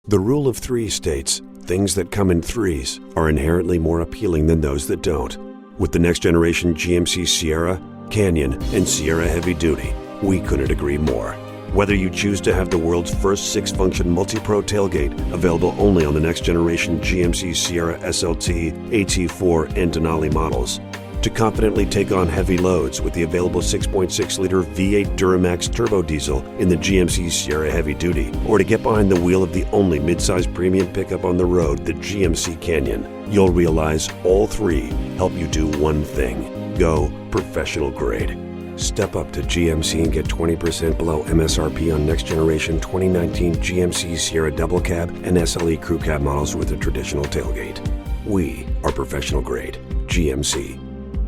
The rule of three states, things that come in threes are inherently more appealing than those that don't. With the next generation GMC Sierra, Canyon, and Sierra Heavy Duty, we couldn't agree more. Whether you choose to have the world's first 6-function multi-pro tailgate, available only on the next generation GMC Sierra SLT, AT4, and Denali models, to confidently take on heavy loads with the available 6.6-liter V8 Duramax turbo diesel in the GMC Sierra Heavy Duty, or to get behind the wheel of the only midsize premium pickup on the road, the GMC Canyon, you'll realize all three help you do one thing: go professional grade. Step up to GMC and get 20% below MSRP on next generation 2019 GMC Sierra Double Cab and SLE Crew Cab models with a traditional tailgate. We are professional grade. GMC.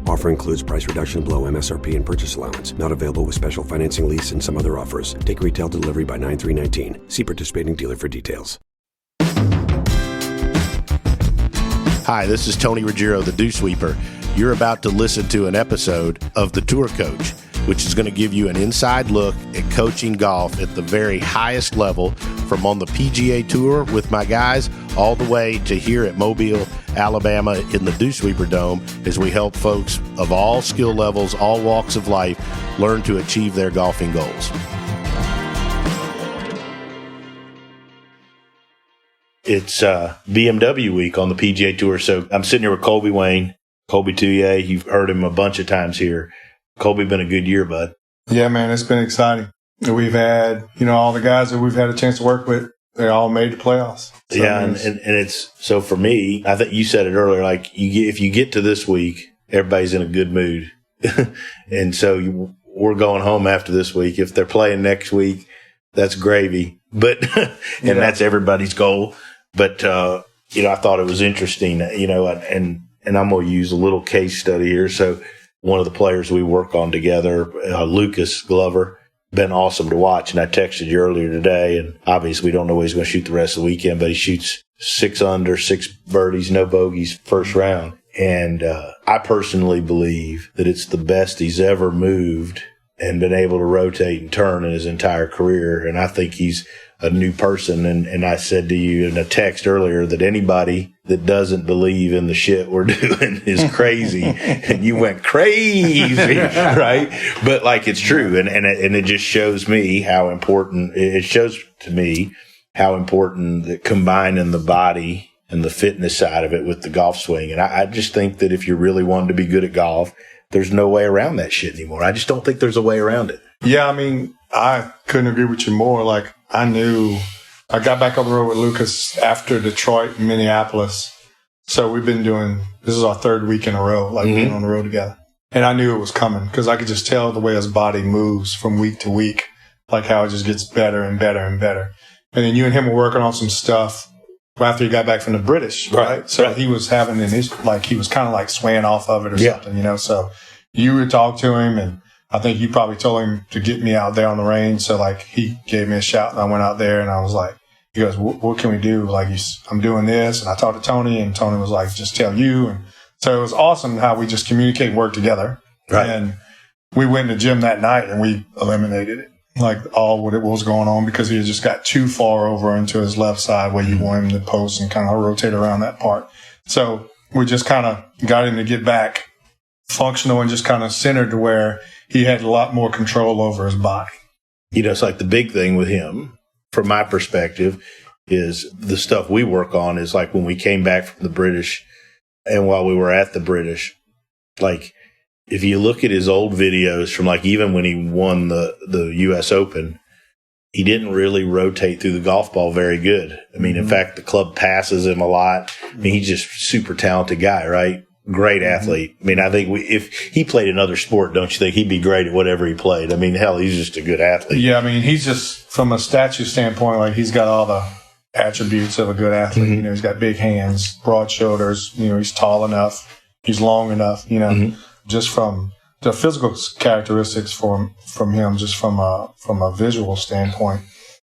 Offer includes price reduction below MSRP and purchase allowance. Not available with special financing, lease, and some other offers. Take retail delivery by 9/3/19. See participating dealer for details. Hi, this is Tony Ruggiero, the Dew Sweeper. You're about to listen to an episode of The Tour Coach, which is going to give you an inside look at coaching golf at the very highest level, from on the PGA Tour with my guys all the way to here at Mobile, Alabama in the Dew Sweeper Dome, as we help folks of all skill levels, all walks of life, learn to achieve their golfing goals. It's BMW week on the PGA Tour, so I'm sitting here with Kolby Wayne, Kolby Tullier. You've heard him a bunch of times here. Kolby, been a good year, bud. Yeah, man, it's been exciting. We've had, all the guys that we've had a chance to work with, they all made the playoffs. So yeah, and it's, so for me, I think you said it earlier, like if you get to this week, everybody's in a good mood. And so we're going home after this week. If they're playing next week, that's gravy. But, and that's everybody's goal. But, I thought it was interesting, and I'm going to use a little case study here. So one of the players we work on together, Lucas Glover, been awesome to watch. And I texted you earlier today, and obviously we don't know what he's going to shoot the rest of the weekend, but he shoots 6 under, 6 birdies, no bogeys, first round. And I personally believe that it's the best he's ever moved and been able to rotate and turn in his entire career. And I think he's a new person. And I said to you in a text earlier that anybody that doesn't believe in the shit we're doing is crazy. And you went crazy, right? But it's true. And it just shows me how important, it shows to me how important that combining the body and the fitness side of it with the golf swing. And I just think that if you're really wanting to be good at golf, there's no way around that shit anymore. I just don't think there's a way around it. Yeah, I couldn't agree with you more. I knew I got back on the road with Lucas after Detroit and Minneapolis. So we've been this is our 3rd week in a row, being on the road together. And I knew it was coming because I could just tell the way his body moves from week to week, how it just gets better and better and better. And then you and him were working on some stuff after he got back from the British, right? So he was having he was kind of swaying off of it or something, So you would talk to him, and I think you probably told him to get me out there on the range. So he gave me a shout, and I went out there, and I was like, he goes, what can we do? I'm doing this. And I talked to Tony, and Tony was like, just tell you. And so it was awesome how we just communicate and work together. Right. And we went in the gym that night, and we eliminated it, all what it was going on, because he had just got too far over into his left side where you want him to post and kind of rotate around that part. So we just kind of got him to get back functional and just kind of centered to where he had a lot more control over his body. It's the big thing with him, from my perspective, is the stuff we work on is when we came back from the British, and while we were at the British, if you look at his old videos from even when he won the U.S. Open, he didn't really rotate through the golf ball very good. In fact, the club passes him a lot. He's just a super talented guy, right? Great athlete. I think if he played another sport, don't you think he'd be great at whatever he played? Hell, he's just a good athlete. Yeah, he's just, from a statue standpoint, he's got all the attributes of a good athlete. He's got big hands, broad shoulders. He's tall enough. He's long enough, just from the physical characteristics from him, just from a visual standpoint,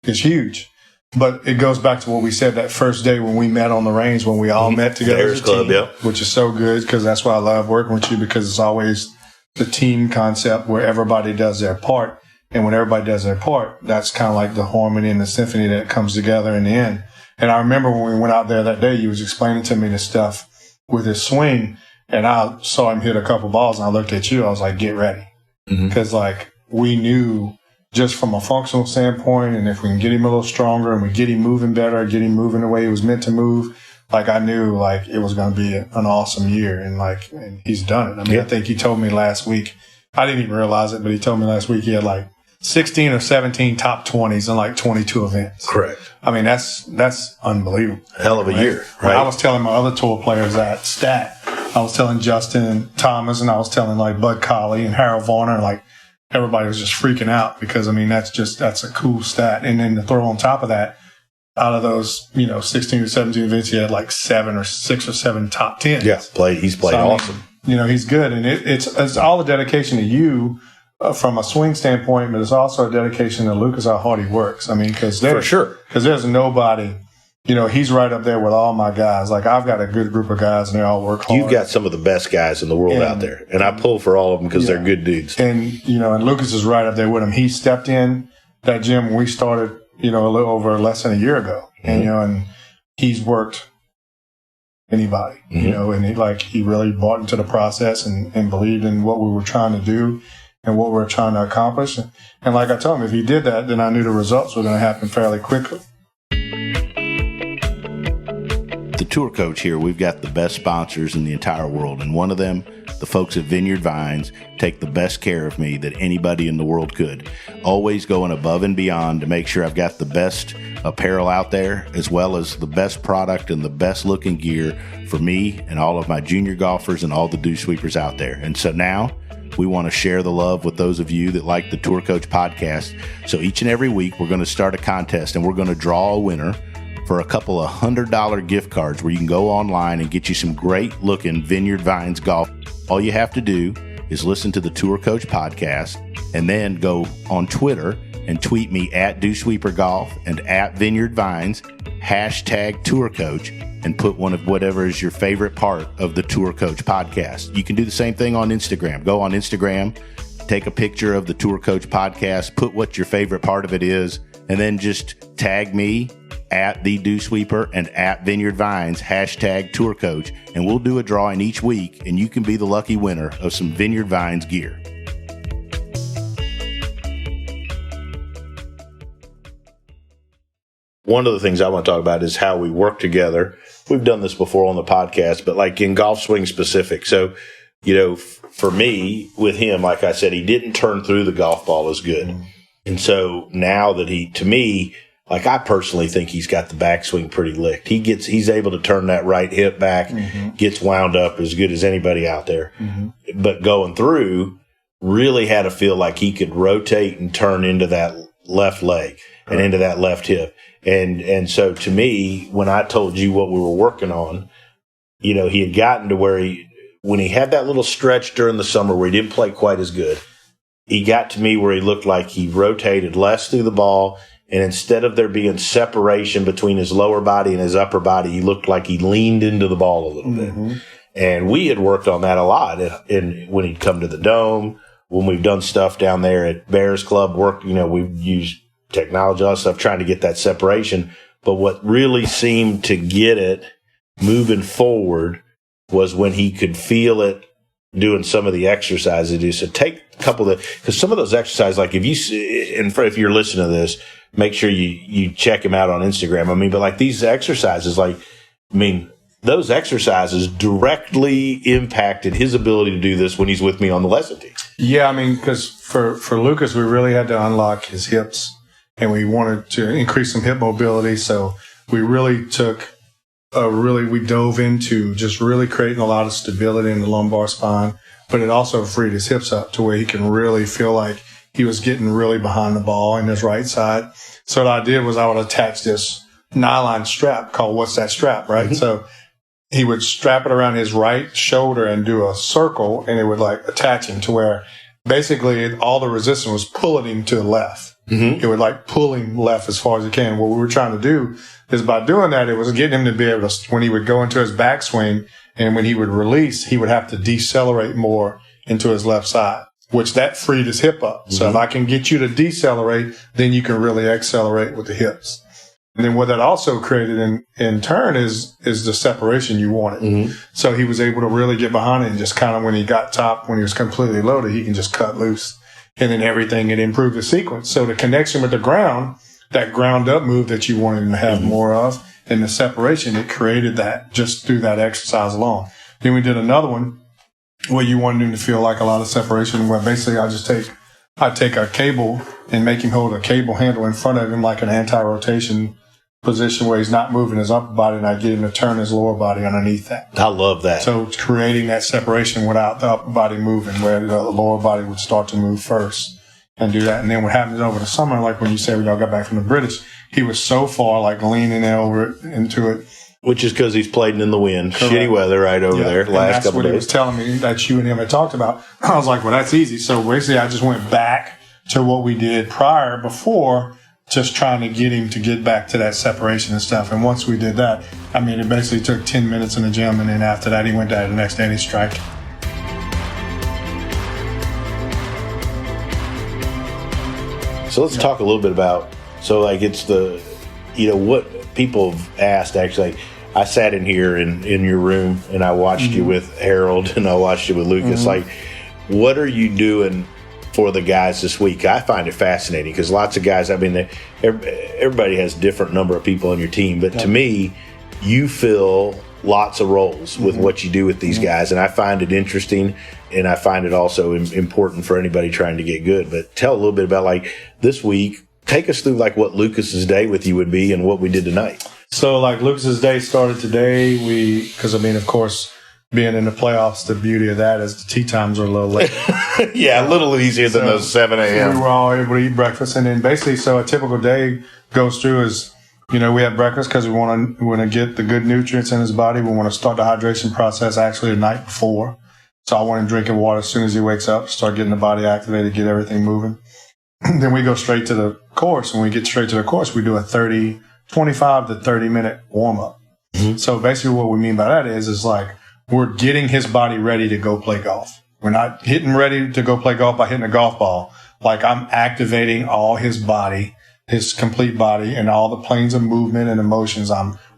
is huge. But it goes back to what we said that first day when we met on the range, when we all met together as a team, which is so good, because that's why I love working with you, because it's always the team concept where everybody does their part. And when everybody does their part, that's kind of like the harmony and the symphony that comes together in the end. And I remember when we went out there that day, he was explaining to me this stuff with his swing, and I saw him hit a couple balls, and I looked at you. I was like, get ready. Because, like, we knew just from a functional standpoint, and if we can get him a little stronger and we get him moving better, get him moving the way he was meant to move, like, I knew, like, it was going to be an awesome year. And he's done it. I mean, I think he told me last week, I didn't even realize it, but he told me last week he had, like, 16 or 17 top 20s in, like, 22 events. Correct. I mean, that's unbelievable. Hell of a year, right? When I was telling my other tour players that stat. I was telling Justin Thomas, and I was telling, like, Bud Colley and Harold Varner, and, like, everybody was just freaking out because, I mean, that's a cool stat. And then to throw on top of that, out of those, 16 or 17 events, he had like 6 or 7 top 10s. Yeah, he's played awesome. He's good. And it's all a dedication to you from a swing standpoint, but it's also a dedication to Lucas, how hard he works. I mean, because there's nobody, he's right up there with all my guys. Like, I've got a good group of guys, and they all work hard. You've got some of the best guys in the world out there, and I pull for all of them because they're good dudes. And, and Lucas is right up there with him. He stepped in that gym when we started, a little over less than a year ago. And he's worked anybody, and he really bought into the process and believed in what we were trying to do and what we were trying to accomplish. And like I told him, if he did that, then I knew the results were going to happen fairly quickly. The Tour Coach here, we've got the best sponsors in the entire world, and one of them, the folks at Vineyard Vines, take the best care of me that anybody in the world could. Always going above and beyond to make sure I've got the best apparel out there, as well as the best product and the best looking gear for me and all of my junior golfers and all the dew sweepers out there. And so now we want to share the love with those of you that like the Tour Coach podcast. So each and every week, we're going to start a contest, and we're going to draw a winner for a couple of $100 gift cards where you can go online and get you some great looking Vineyard Vines golf. All you have to do is listen to the Tour Coach podcast and then go on Twitter and tweet me at DewSweeperGolf and at Vineyard Vines, #Tour Coach, and put one of whatever is your favorite part of the Tour Coach podcast. You can do the same thing on Instagram. Go on Instagram, take a picture of the Tour Coach podcast, put what your favorite part of it is, and then just tag me at the Dew Sweeper and at Vineyard Vines, #Tour Coach, and we'll do a drawing each week, and you can be the lucky winner of some Vineyard Vines gear. One of the things I want to talk about is how we work together. We've done this before on the podcast, but like in golf swing specific. So, for me, with him, like I said, he didn't turn through the golf ball as good. And so now that to me, like, I personally think he's got the backswing pretty licked. He's able to turn that right hip back, gets wound up as good as anybody out there. But going through, really had to feel like he could rotate and turn into that left leg and into that left hip. And so to me, when I told you what we were working on, he had gotten to where when he had that little stretch during the summer where he didn't play quite as good, he got to me where he looked like he rotated less through the ball. And instead of there being separation between his lower body and his upper body, he looked like he leaned into the ball a little bit. And we had worked on that a lot. And when he'd come to the Dome, when we've done stuff down there at Bears Club, we've used technology, all that stuff, trying to get that separation. But what really seemed to get it moving forward was when he could feel it doing some of the exercises he do. So take a couple of because some of those exercises, like if you're listening to this, make sure you check him out on Instagram. But like these exercises, those exercises directly impacted his ability to do this when he's with me on the lesson team. Yeah, because for Lucas, we really had to unlock his hips, and we wanted to increase some hip mobility. So we really we dove into just really creating a lot of stability in the lumbar spine, but it also freed his hips up to where he can really feel like he was getting really behind the ball in his right side. So what I did was I would attach this nylon strap called What's That Strap, right? So he would strap it around his right shoulder and do a circle, and it would attach him to where basically all the resistance was pulling him to the left. It would pull him left as far as it can. What we were trying to do is by doing that, it was getting him to be able to, when he would go into his backswing and when he would release, he would have to decelerate more into his left side, which that freed his hip up. So if I can get you to decelerate, then you can really accelerate with the hips. And then what that also created in turn is the separation you wanted. Mm-hmm. So he was able to really get behind it and just kind of when he was completely loaded, he can just cut loose. And then everything, it improved the sequence. So the connection with the ground, that ground up move that you wanted him to have more of, and the separation, it created that just through that exercise alone. Then we did another one where you wanted him to feel like a lot of separation, where basically I take a cable and make him hold a cable handle in front of him like an anti-rotation position where he's not moving his upper body, and I get him to turn his lower body underneath that. I love that. So it's creating that separation without the upper body moving, where the lower body would start to move first and do that. And then what happens over the summer, like when you say we all got back from the British, he was so far like leaning into it. Which is because he's played in the wind. Correct. Shitty weather right over there And last that's couple what days. he was telling me that you and him had talked about. I was like, well, that's easy. So basically I just went back to what we did before, just trying to get him to get back to that separation and stuff. And once we did that, I mean, it basically took 10 minutes in the gym. And then after that, he went down the next day and he striked. So let's talk a little bit about, it's the, what people have asked actually. I sat in here in your room and I watched you with Harold and I watched you with Lucas. Like, what are you doing for the guys this week? I find it fascinating because lots of guys, I mean, everybody has a different number of people on your team, but to me, you fill lots of roles with what you do with these guys, and I find it interesting, and I find it also important for anybody trying to get good. But tell a little bit about, like, this week, take us through, like, what Lucas's day with you would be and what we did tonight. So, like, Lucas's day started today. Because, I mean, of course, being in the playoffs, the beauty of that is the tee times are a little late. Yeah, a little easier than those 7 a.m. We were all able to eat breakfast. And then basically, so a typical day goes through is, we have breakfast because we want to get the good nutrients in his body. We want to start the hydration process actually the night before. So I want him drinking water as soon as he wakes up, start getting the body activated, get everything moving. Then we go straight to the course. When we get straight to the course, we do a 25 to 30 minute warm up. Mm-hmm. So basically what we mean by that is like, we're getting his body ready to go play golf. We're not hitting ready to go play golf by hitting a golf ball. Like, I'm activating all his body, his complete body, and all the planes of movement and emotions.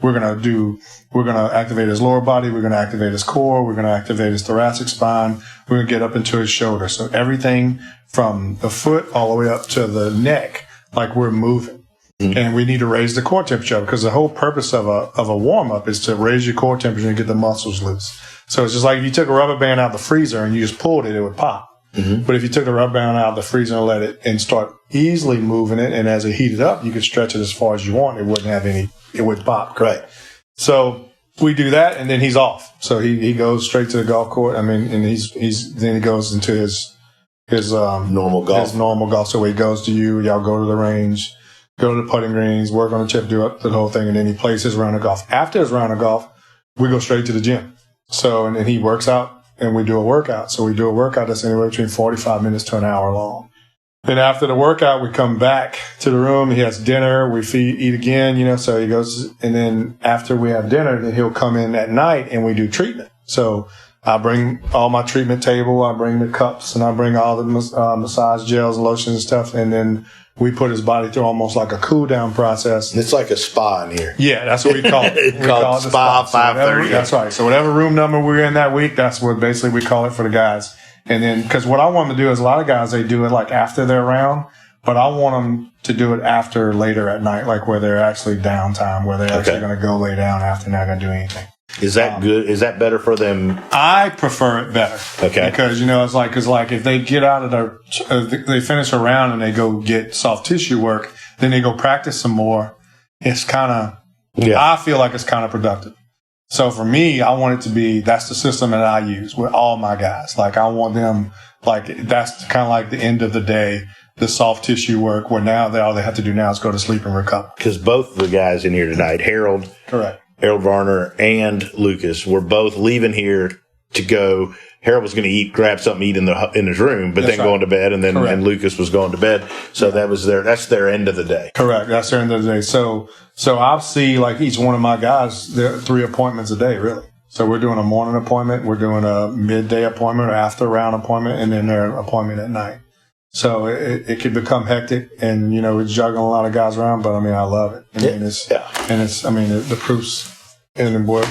We're going to activate his lower body. We're going to activate his core. We're going to activate his thoracic spine. We're going to get up into his shoulder. So everything from the foot all the way up to the neck, like, we're moving. Mm-hmm. And we need to raise the core temperature because the whole purpose of a warm up is to raise your core temperature and get the muscles loose. So it's just like if you took a rubber band out of the freezer and you just pulled it, it would pop. Mm-hmm. But if you took the rubber band out of the freezer and let it and start easily moving it, and as it heated up, you could stretch it as far as you want. It would pop. Right. So we do that, and then he's off. So he goes straight to the golf court. I mean, and then he goes into his normal golf. His normal golf. So he goes to y'all go to the range, go to the putting greens, work on the chip, do the whole thing, and then he plays his round of golf. After his round of golf, we go straight to the gym. So, and then he works out and we do a workout. So we do a workout that's anywhere between 45 minutes to an hour long. Then after the workout, we come back to the room. He has dinner. We eat again, so he goes. And then after we have dinner, then he'll come in at night and we do treatment. So I bring all my treatment table. I bring the cups and I bring all the massage gels and lotions and stuff. And then we put his body through almost like a cool down process. It's like a spa in here. Yeah, that's what we call it. We call it spa 5:30. That's right. So whatever room number we're in that week, that's what basically we call it for the guys. And then, because what I want them to do is a lot of guys, they do it like after their round, but I want them to do it after later at night, like where they're actually downtime, where they're actually going to go lay down after not going to do anything. Is that good? Is that better for them? I prefer it better. Okay. Because, it's like if they get out of they finish a round and they go get soft tissue work, then they go practice some more. It's kind of, I feel like it's kind of productive. So for me, I want it to be, that's the system that I use with all my guys. Like, I want them, like, that's kind of like the end of the day, the soft tissue work, where now all they have to do now is go to sleep and recover. Because both of the guys in here tonight, Harold Varner and Lucas, were both leaving here to go. Harold was going to grab something to eat in his room, but then going to bed, and then and Lucas was going to bed. So that's their end of the day. Correct. That's their end of the day. So I'll see, like, each one of my guys, there are 3 appointments a day, really. So we're doing a morning appointment, we're doing a midday appointment or after round appointment, and then their appointment at night. So it can become hectic, and we're juggling a lot of guys around. But I mean, I love it. The proof's in what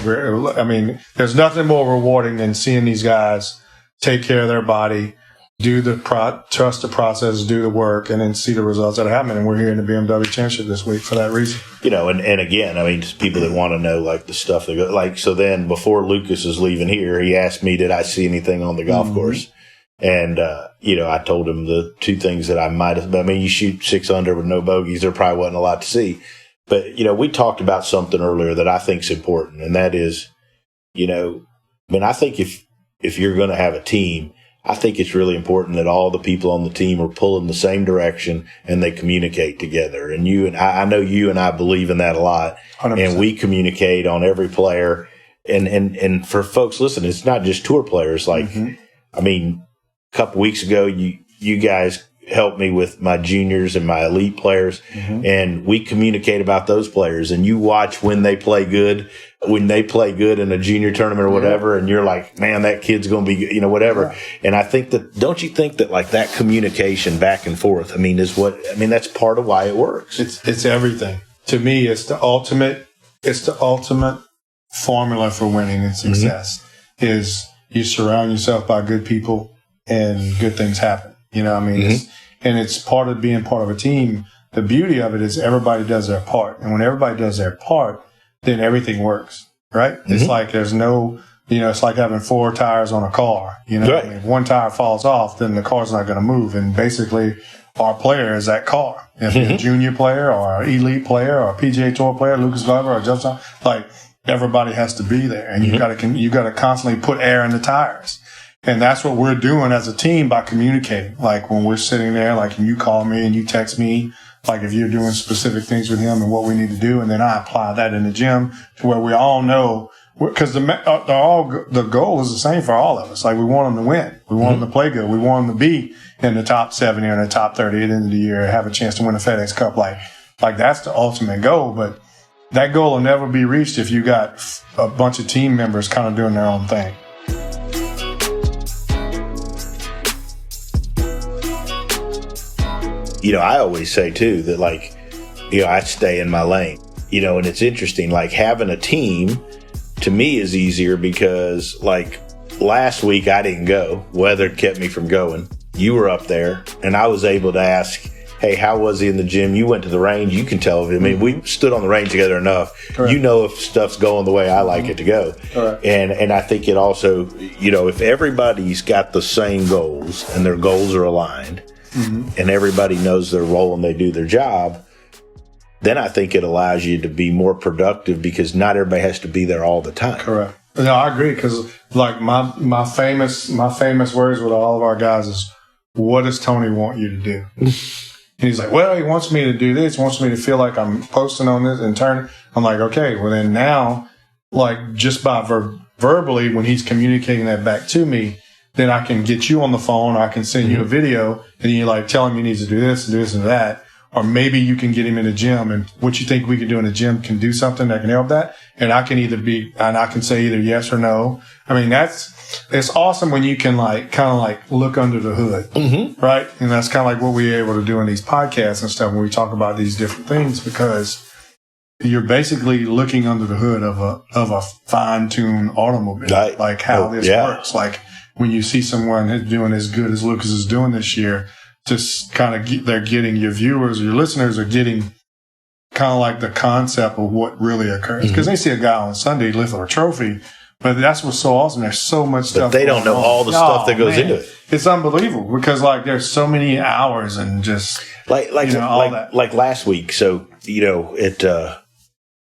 there's nothing more rewarding than seeing these guys take care of their body, trust the process, do the work, and then see the results that happen. And we're here in the BMW Championship this week for that reason. And again, I mean, just people that want to know like the stuff that go, like, so then before Lucas is leaving here, he asked me, did I see anything on the golf course? And, I told him the two things that I might have, you shoot 6 under with no bogeys. There probably wasn't a lot to see, but, we talked about something earlier that I think is important. And that is, I think if you're going to have a team, I think it's really important that all the people on the team are pulling the same direction and they communicate together. And I know you and I believe in that a lot. 100%. And we communicate on every player. And for folks listening, it's not just tour players. Like, a couple weeks ago, you guys helped me with my juniors and my elite players, and we communicate about those players. And you watch when they play good in a junior tournament or whatever, and you're like, man, that kid's going to be, whatever. Yeah. And I think don't you think that like that communication back and forth, that's part of why it works. It's everything. To me, it's the ultimate formula for winning and success is you surround yourself by good people and good things happen. And it's part of being part of a team. The beauty of it is everybody does their part. And when everybody does their part, then everything works, right? It's like there's no, it's like having 4 tires on a car. Right. If one tire falls off, then the car's not going to move. And basically, our player is that car. If you're a junior player or an elite player or a PGA Tour player, Lucas Glover or Justin, like everybody has to be there. And you got to constantly put air in the tires. And that's what we're doing as a team by communicating. Like when we're sitting there, like you call me and you text me, like if you're doing specific things with him and what we need to do, and then I apply that in the gym to where we all know, because the goal is the same for all of us. Like we want them to win, we want them to play good, we want them to be in the top 70 or in the top 30 at the end of the year, have a chance to win a FedEx Cup. Like that's the ultimate goal. But that goal will never be reached if you got a bunch of team members kind of doing their own thing. I always say too that I stay in my lane, and it's interesting, like having a team to me is easier because like last week I didn't go. Weather kept me from going. You were up there and I was able to ask, hey, how was he in the gym? You went to the range. You can tell. We stood on the range together enough. Correct. If stuff's going the way I like it to go. Correct. And I think it also, if everybody's got the same goals and their goals are aligned, and everybody knows their role and they do their job, then I think it allows you to be more productive because not everybody has to be there all the time. Correct. No, I agree, because like my famous words with all of our guys is, what does Tony want you to do? And he's like, well, he wants me to do this, wants me to feel like I'm posting on this and turning. I'm like, okay, well then now, like just by verbally, when he's communicating that back to me, then I can get you on the phone, or I can send you a video, and you like tell him he needs to do this and do this and that. Or maybe you can get him in the gym, and what you think we can do in the gym can do something that can help that. And I can say either yes or no. It's awesome when you can kind of look under the hood, right? And that's kind of like what we're able to do in these podcasts and stuff when we talk about these different things, because you're basically looking under the hood of a fine-tuned automobile, right. Like how this works. Like when you see someone doing as good as Lucas is doing this year, just kind of they're getting, your viewers or your listeners are getting kind of like the concept of what really occurs. Because they see a guy on Sunday lift a trophy, but that's what's so awesome. There's so much stuff. But they don't know all the stuff that goes into it. It's unbelievable because there's so many hours and just all that. Like last week. So, at the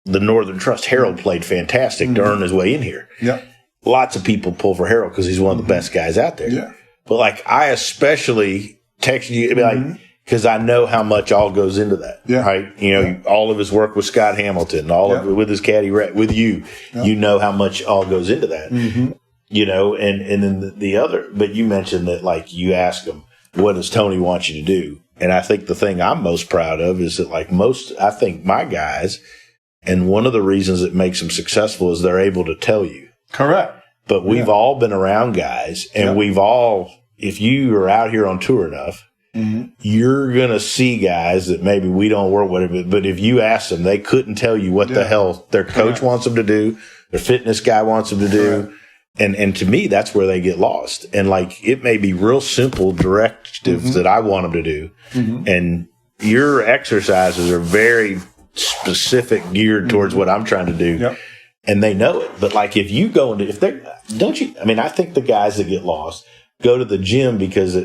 Northern Trust, Harold played fantastic to earn his way in here. Yeah. Lots of people pull for Harold because he's one of the best guys out there. Yeah. But I especially texted you, because I know how much all goes into that. Yeah. Right. All of his work with Scott Hamilton, all of it with his caddy, with you, you know how much all goes into that. And then the other, but you mentioned that you ask him, what does Tony want you to do? And I think the thing I'm most proud of is that I think my guys, and one of the reasons it makes them successful is they're able to tell you. Correct. But we've all been around guys, and we've all, if you are out here on tour enough, you're going to see guys that maybe we don't work with, but if you ask them, they couldn't tell you what the hell their coach wants them to do, their fitness guy wants them to do. And to me, that's where they get lost. And like, it may be real simple directives that I want them to do. And your exercises are very specific, geared towards what I'm trying to do. And they know it. But like, if you go into, I think the guys that get lost go to the gym because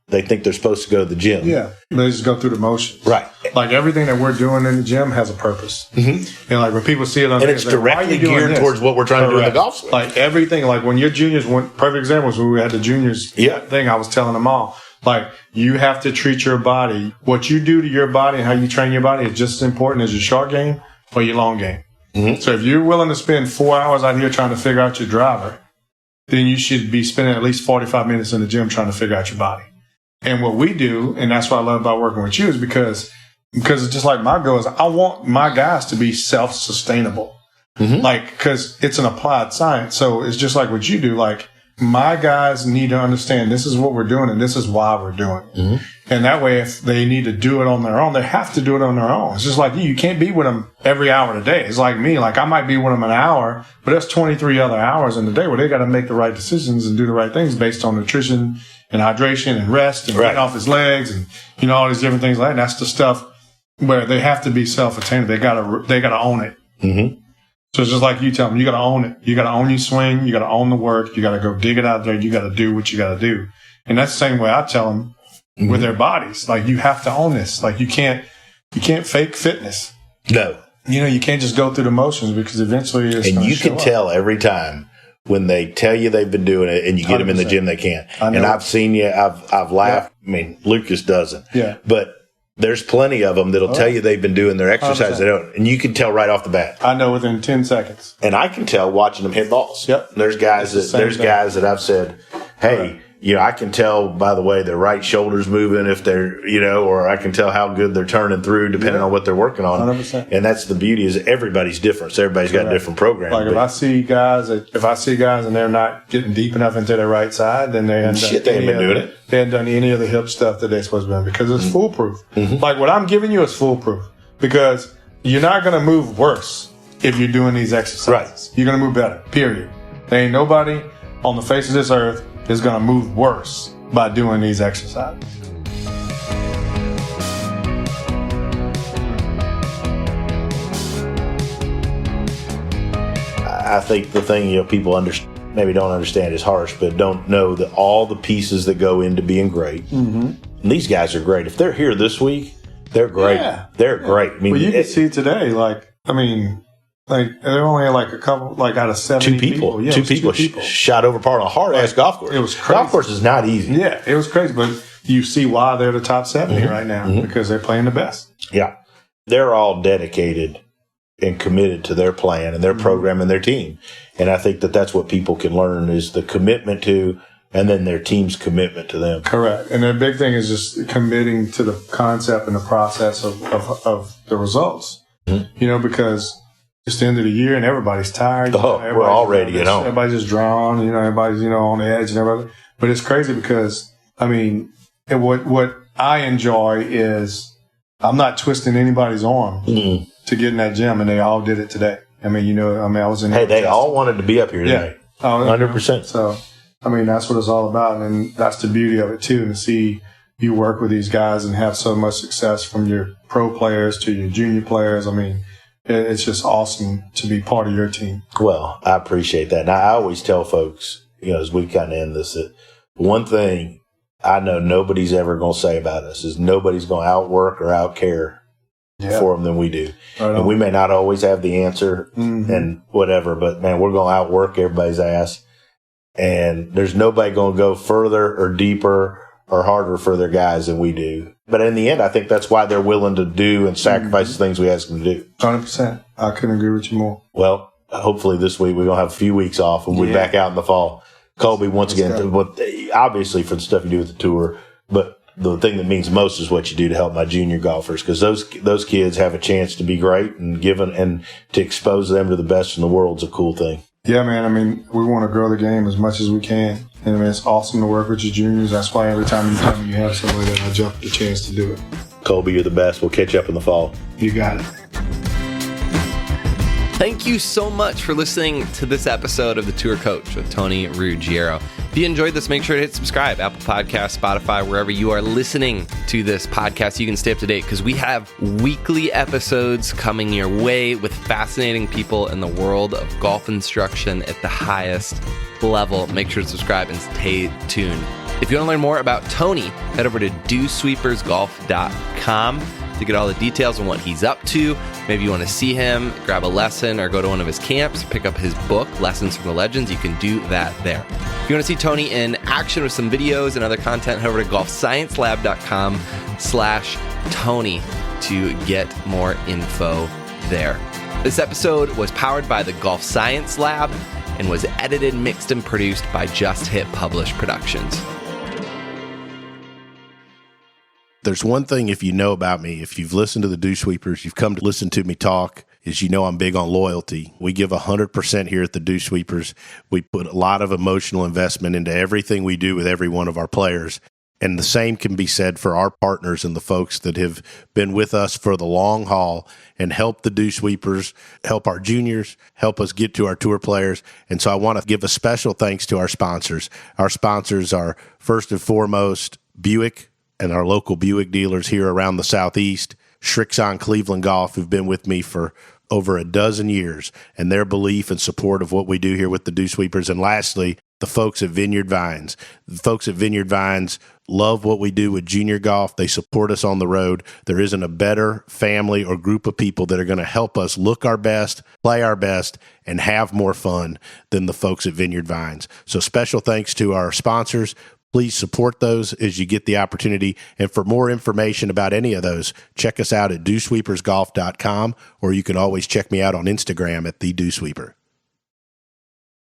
they think they're supposed to go to the gym. Yeah. They just go through the motions. Right. Like everything that we're doing in the gym has a purpose. And like when people see it on and it's directly geared towards what we're trying to do in the golf swing. Like everything, like when your juniors went, perfect example was when we had the juniors thing, I was telling them all, like you have to treat your body, what you do to your body and how you train your body is just as important as your short game or your long game. So if you're willing to spend 4 hours out here trying to figure out your driver, then you should be spending at least 45 minutes in the gym trying to figure out your body. And what we do, and that's what I love about working with you, is because it's just like my goal is I want my guys to be self-sustainable. Like, because it's an applied science. So it's just like what you do. Like, my guys need to understand this is what we're doing and this is why we're doing it. And that way, if they need to do it on their own, they have to do it on their own. It's just like you can't be with them every hour of the day. It's like me. Like, I might be with them an hour, but there's 23 other hours in the day where they got to make the right decisions and do the right things based on nutrition and hydration and rest and getting off his legs and, you know, all these different things like that. And that's the stuff where they have to be self-attainable. They gotta own it. So it's just like you tell them, you got to own it. You got to own your swing. You got to own the work. You got to go dig it out there. You got to do what you got to do. And that's the same way I tell them with their bodies. Like, you have to own this. Like, you can't fake fitness. No. You know, you can't just go through the motions because eventually it's and you can tell every time when they tell you they've been doing it and you get 100%. Them in the gym, they can't. And I've seen you. I've laughed. I mean, Lucas doesn't. But there's plenty of them that'll tell you they've been doing their exercise. They don't, and you can tell right off the bat. I know within 10 seconds. And I can tell watching them hit balls. There's guys that I've said, hey, you know, I can tell by the way their right shoulder's moving if they're, you know, or I can tell how good they're turning through depending on what they're working on. 100%. And that's the beauty is everybody's different. So everybody's got a different program. Like if I see guys and they're not getting deep enough into their right side, then they haven't been doing it. They haven't done any of the hip stuff that they're supposed to do because it's foolproof. Like what I'm giving you is foolproof because you're not going to move worse if you're doing these exercises. You're going to move better, period. There ain't nobody on the face of this earth is going to move worse by doing these exercises. I think the thing, you know, people maybe don't understand is harsh, but don't know that all the pieces that go into being great. And these guys are great. If they're here this week, they're great. They're great. I mean, well, you can see today, they only had like a couple, like out of 70 people. Yeah, two people shot over par on a hard-ass golf course. It was crazy. Golf course is not easy. Yeah, it was crazy. But you see why they're the top 70 right now because they're playing the best. Yeah. They're all dedicated and committed to their plan and their program and their team. And I think that that's what people can learn is the commitment to and then their team's commitment to them. Correct. And the big thing is just committing to the concept and the process of the results. You know, because it's the end of the year and everybody's tired. We're all ready to get home. Everybody's just drawn, you know, everybody's, you know, on the edge and everything. But it's crazy because, I mean, what I enjoy is I'm not twisting anybody's arm to get in that gym, and they all did it today. I mean, you know, I was in there. Hey, they all wanted to be up here today. 100%. So, I mean, that's what it's all about. And that's the beauty of it, too, and to see you work with these guys and have so much success from your pro players to your junior players. I mean, it's just awesome to be part of your team. Well, I appreciate that. And I always tell folks, you know, as we kind of end this, that one thing I know nobody's ever going to say about us is nobody's going to outwork or outcare for them than we do. Right, and we may not always have the answer and whatever, but, man, we're going to outwork everybody's ass. And there's nobody going to go further or deeper or harder for their guys than we do. But in the end, I think that's why they're willing to do and sacrifice the things we ask them to do. 100%. I couldn't agree with you more. Well, hopefully this week we're going to have a few weeks off and we'll be back out in the fall. Kolby, once again, obviously for the stuff you do with the tour, but the thing that means most is what you do to help my junior golfers because those kids have a chance to be great and given and to expose them to the best in the world is a cool thing. Yeah, man. I mean, we want to grow the game as much as we can. And I mean, it's awesome to work with your juniors. That's why every time you tell me you have somebody that I jump the chance to do it. Kolby, you're the best. We'll catch you up in the fall. You got it. Thank you so much for listening to this episode of The Tour Coach with Tony Ruggiero. If you enjoyed this, make sure to hit subscribe, Apple Podcasts, Spotify, wherever you are listening to this podcast. You can stay up to date because we have weekly episodes coming your way with fascinating people in the world of golf instruction at the highest level. Make sure to subscribe and stay tuned. If you want to learn more about Tony, head over to dosweepersgolf.com to get all the details on what he's up to. Maybe you want to see him, grab a lesson, or go to one of his camps, pick up his book, Lessons from the Legends. You can do that there. If you want to see Tony in action with some videos and other content, head over to golfsciencelab.com/Tony to get more info there. This episode was powered by the Golf Science Lab and was edited, mixed, and produced by Just Hit Publish Productions. There's one thing, if you know about me, if you've listened to the Dew Sweepers, you've come to listen to me talk, is you know I'm big on loyalty. We give 100% here at the Dew Sweepers. We put a lot of emotional investment into everything we do with every one of our players. And the same can be said for our partners and the folks that have been with us for the long haul and help the Dew Sweepers, help our juniors, help us get to our tour players. And so I want to give a special thanks to our sponsors. Our sponsors are, first and foremost, Buick and our local Buick dealers here around the Southeast, Shrixon Cleveland Golf, who've been with me for over a dozen years, and their belief and support of what we do here with the Dew Sweepers. And lastly, the folks at Vineyard Vines. The folks at Vineyard Vines love what we do with junior golf. They support us on the road. There isn't a better family or group of people that are going to help us look our best, play our best, and have more fun than the folks at Vineyard Vines. So special thanks to our sponsors. Please support those as you get the opportunity. And for more information about any of those, check us out at dewsweepersgolf.com, or you can always check me out on Instagram at @thedewsweeper.